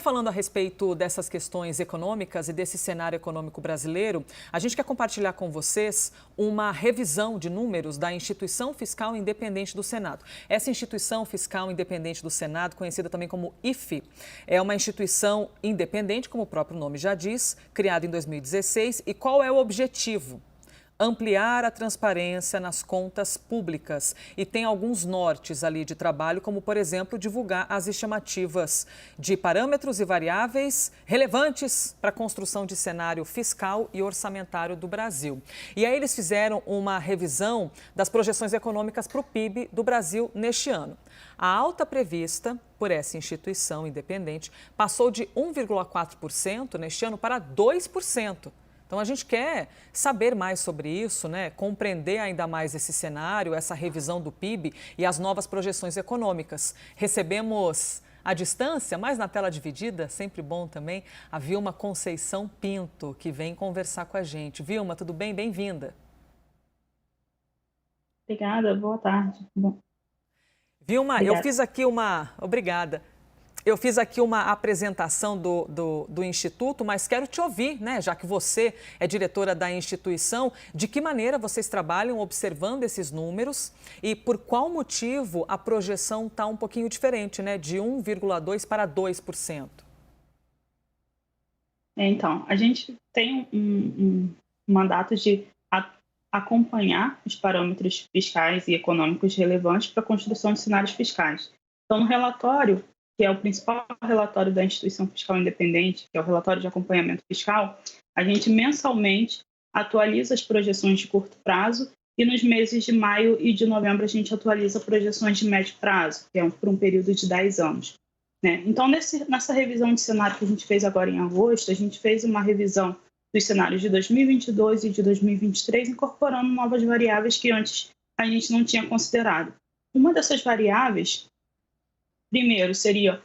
falando a respeito dessas questões econômicas e desse cenário econômico brasileiro, a gente quer compartilhar com vocês uma revisão de números da Instituição Fiscal Independente do Senado. Essa Instituição Fiscal Independente do Senado, conhecida também como IFE, é uma instituição independente, como o próprio nome já diz, criada em 2016. E qual é o objetivo? Ampliar a transparência nas contas públicas e tem alguns nortes ali de trabalho, como, por exemplo, divulgar as estimativas de parâmetros e variáveis relevantes para a construção de cenário fiscal e orçamentário do Brasil. E aí eles fizeram uma revisão das projeções econômicas para o PIB do Brasil neste ano. A alta prevista por essa instituição independente passou de 1,4% neste ano para 2%. Então, a gente quer saber mais sobre isso, né? Compreender ainda mais esse cenário, essa revisão do PIB e as novas projeções econômicas. Recebemos à distância, mas na tela dividida, sempre bom também, a Vilma Conceição Pinto, que vem conversar com a gente. Vilma, tudo bem? Bem-vinda. Obrigada, boa tarde. Vilma, Obrigada. eu fiz aqui uma... Obrigada. Eu fiz aqui uma apresentação do Instituto, mas quero te ouvir, né? Já que você é diretora da instituição, de que maneira vocês trabalham observando esses números e por qual motivo a projeção está um pouquinho diferente, né? De 1,2% para 2%. Então, a gente tem um mandato de acompanhar os parâmetros fiscais e econômicos relevantes para a construção de cenários fiscais. Então, no relatório, que é o principal relatório da Instituição Fiscal Independente, que é o relatório de acompanhamento fiscal, a gente mensalmente atualiza as projeções de curto prazo e nos meses de maio e de novembro a gente atualiza projeções de médio prazo, que é por um período de 10 anos. Né? Então, nessa revisão de cenário que a gente fez agora em agosto, a gente fez uma revisão dos cenários de 2022 e de 2023, incorporando novas variáveis que antes a gente não tinha considerado. Uma dessas variáveis, primeiro, seria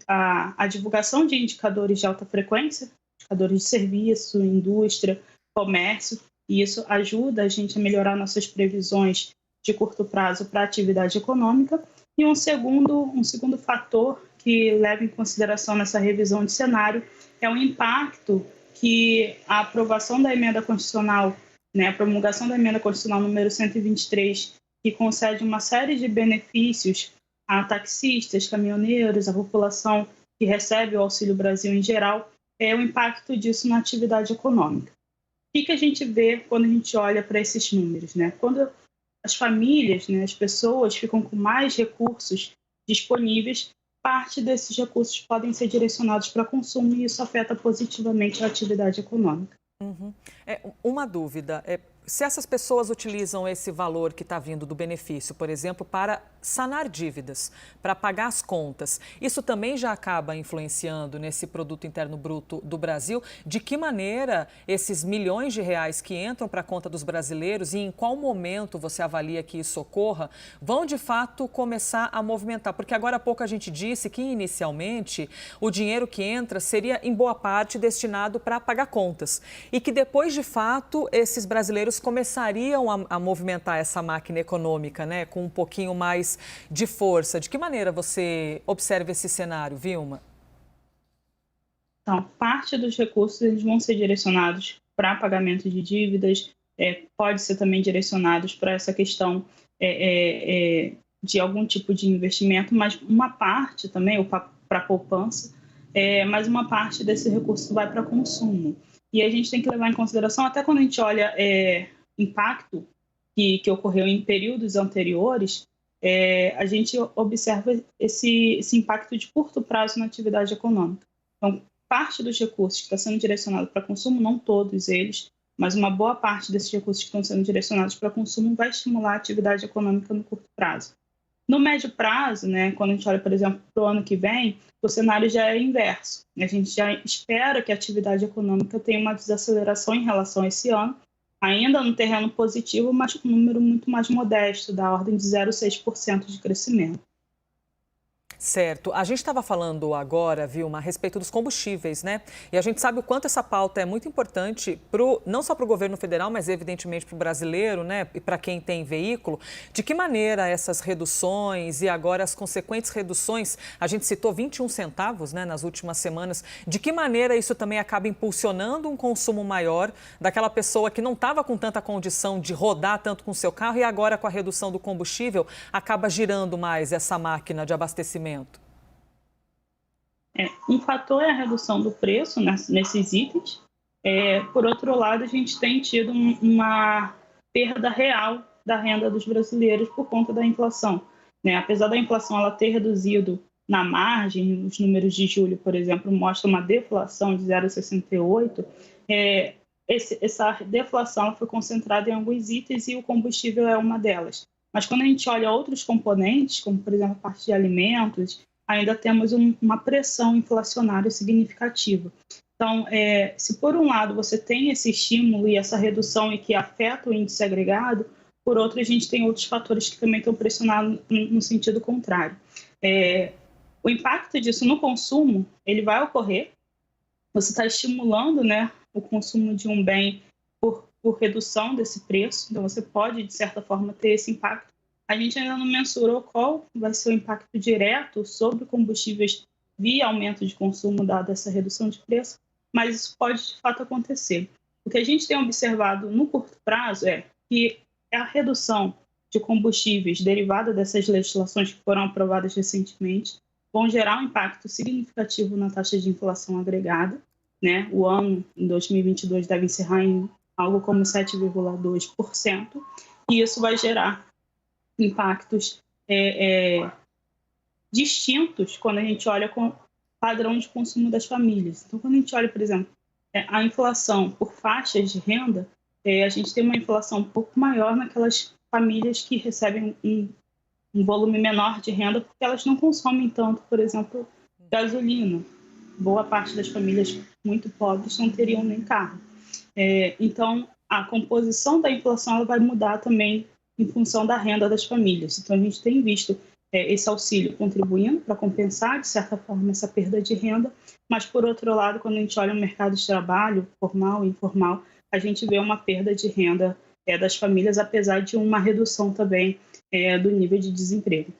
a divulgação de indicadores de alta frequência, indicadores de serviço, indústria, comércio, e isso ajuda a gente a melhorar nossas previsões de curto prazo para a atividade econômica. E um segundo fator que leva em consideração nessa revisão de cenário é o impacto que a aprovação da emenda constitucional, né, a promulgação da emenda constitucional número 123, que concede uma série de benefícios a taxistas, caminhoneiros, a população que recebe o Auxílio Brasil em geral, é o impacto disso na atividade econômica. O que a gente vê quando a gente olha para esses números? Né? Quando as famílias, né, as pessoas ficam com mais recursos disponíveis, parte desses recursos podem ser direcionados para consumo e isso afeta positivamente a atividade econômica. Uhum. Uma dúvida, se essas pessoas utilizam esse valor que está vindo do benefício, por exemplo, para sanar dívidas, para pagar as contas, isso também já acaba influenciando nesse produto interno bruto do Brasil? De que maneira esses milhões de reais que entram para a conta dos brasileiros e em qual momento você avalia que isso ocorra, vão de fato começar a movimentar? Porque agora há pouco a gente disse que inicialmente o dinheiro que entra seria em boa parte destinado para pagar contas e que depois de fato esses brasileiros começariam a movimentar essa máquina econômica, né, com um pouquinho mais de força. De que maneira você observa esse cenário, Vilma? Então, parte dos recursos eles vão ser direcionados para pagamento de dívidas, pode ser também direcionados para essa questão de algum tipo de investimento, mas uma parte também, para poupança, mas uma parte desse recurso vai para consumo. E a gente tem que levar em consideração, até quando a gente olha impacto que ocorreu em períodos anteriores, a gente observa esse impacto de curto prazo na atividade econômica. Então, parte dos recursos que está sendo direcionado para consumo, não todos eles, mas uma boa parte desses recursos que estão sendo direcionados para consumo vai estimular a atividade econômica no curto prazo. No médio prazo, né, quando a gente olha, por exemplo, para o ano que vem, o cenário já é inverso. A gente já espera que a atividade econômica tenha uma desaceleração em relação a esse ano, ainda no terreno positivo, mas com um número muito mais modesto, da ordem de 0,6% de crescimento. Certo. A gente estava falando agora, Vilma, a respeito dos combustíveis, né? E a gente sabe o quanto essa pauta é muito importante, não só para o governo federal, mas evidentemente para o brasileiro, né? E para quem tem veículo. De que maneira essas reduções e agora as consequentes reduções, a gente citou 21 centavos, né, nas últimas semanas, de que maneira isso também acaba impulsionando um consumo maior daquela pessoa que não estava com tanta condição de rodar tanto com o seu carro e agora com a redução do combustível acaba girando mais essa máquina de abastecimento? Um fator é a redução do preço nesses itens. Por outro lado, a gente tem tido uma perda real da renda dos brasileiros por conta da inflação, né? Apesar da inflação ela ter reduzido na margem, os números de julho, por exemplo, mostram uma deflação de 0,68, essa deflação ela foi concentrada em alguns itens e o combustível é uma delas. Mas quando a gente olha outros componentes, como por exemplo a parte de alimentos, ainda temos uma pressão inflacionária significativa. Então, se por um lado você tem esse estímulo e essa redução e que afeta o índice agregado, por outro a gente tem outros fatores que também estão pressionando no sentido contrário. O impacto disso no consumo, ele vai ocorrer, você está estimulando, né, o consumo de um bem por redução desse preço, então você pode, de certa forma, ter esse impacto. A gente ainda não mensurou qual vai ser o impacto direto sobre combustíveis via aumento de consumo, dada essa redução de preço, mas isso pode, de fato, acontecer. O que a gente tem observado no curto prazo é que a redução de combustíveis derivada dessas legislações que foram aprovadas recentemente vão gerar um impacto significativo na taxa de inflação agregada, né? O ano, em 2022, deve encerrar em algo como 7,2%, e isso vai gerar impactos distintos quando a gente olha com o padrão de consumo das famílias. Então, quando a gente olha, por exemplo, a inflação por faixas de renda, a gente tem uma inflação um pouco maior naquelas famílias que recebem um volume menor de renda, porque elas não consomem tanto, por exemplo, gasolina. Boa parte das famílias muito pobres não teriam nem carro. Então, a composição da inflação ela vai mudar também em função da renda das famílias. Então, a gente tem visto esse auxílio contribuindo para compensar, de certa forma, essa perda de renda, mas, por outro lado, quando a gente olha o mercado de trabalho, formal e informal, a gente vê uma perda de renda das famílias, apesar de uma redução também do nível de desemprego.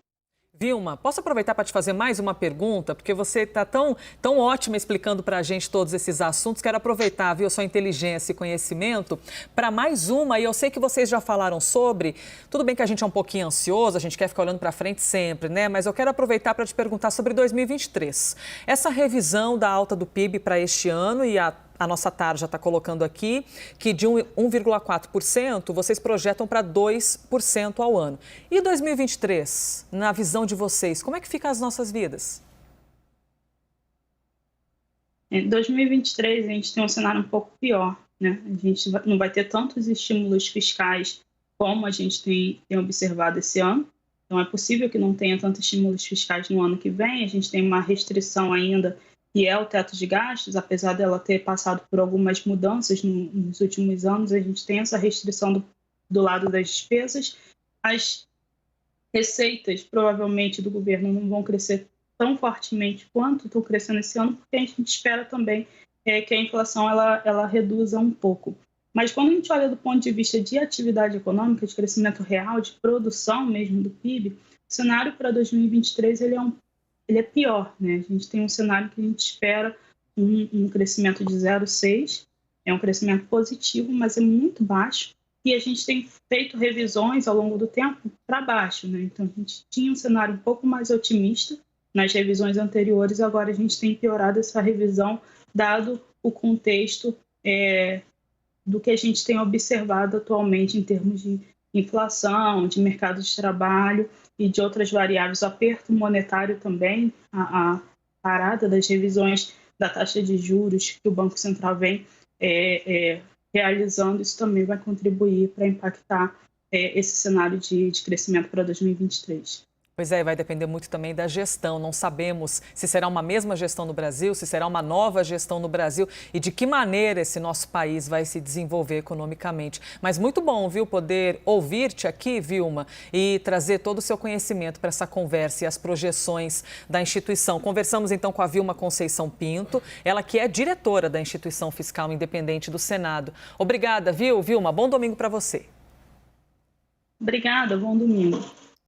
Vilma, posso aproveitar para te fazer mais uma pergunta? Porque você está tão ótima explicando para a gente todos esses assuntos. Quero aproveitar, viu, a sua inteligência e conhecimento para mais uma. E eu sei que vocês já falaram sobre. Tudo bem que a gente é um pouquinho ansioso, a gente quer ficar olhando para frente sempre, né? Mas eu quero aproveitar para te perguntar sobre 2023. Essa revisão da alta do PIB para este ano e a nossa tarja está colocando aqui que de 1,4% vocês projetam para 2% ao ano. E 2023, na visão de vocês, como é que ficam as nossas vidas? Em 2023 a gente tem um cenário um pouco pior, né? A gente não vai ter tantos estímulos fiscais como a gente tem observado esse ano. Então é possível que não tenha tantos estímulos fiscais no ano que vem. A gente tem uma restrição ainda que é o teto de gastos, apesar dela ter passado por algumas mudanças nos últimos anos, a gente tem essa restrição do lado das despesas. As receitas, provavelmente, do governo não vão crescer tão fortemente quanto estão crescendo esse ano, porque a gente espera também que a inflação ela reduza um pouco. Mas quando a gente olha do ponto de vista de atividade econômica, de crescimento real, de produção mesmo do PIB, o cenário para 2023 ele é pior, né? A gente tem um cenário que a gente espera um crescimento de 0,6%, é um crescimento positivo, mas é muito baixo, e a gente tem feito revisões ao longo do tempo para baixo, né? Então, a gente tinha um cenário um pouco mais otimista nas revisões anteriores, agora a gente tem piorado essa revisão, dado o contexto do que a gente tem observado atualmente em termos de inflação, de mercado de trabalho e de outras variáveis, o aperto monetário também, a parada das revisões da taxa de juros que o Banco Central vem realizando, isso também vai contribuir para impactar esse cenário de crescimento para 2023. Pois é, vai depender muito também da gestão. Não sabemos se será uma mesma gestão no Brasil, se será uma nova gestão no Brasil e de que maneira esse nosso país vai se desenvolver economicamente. Mas muito bom, viu, poder ouvir-te aqui, Vilma, e trazer todo o seu conhecimento para essa conversa e as projeções da instituição. Conversamos então com a Vilma Conceição Pinto, ela que é diretora da Instituição Fiscal Independente do Senado. Obrigada, viu, Vilma? Bom domingo para você. Obrigada, bom domingo.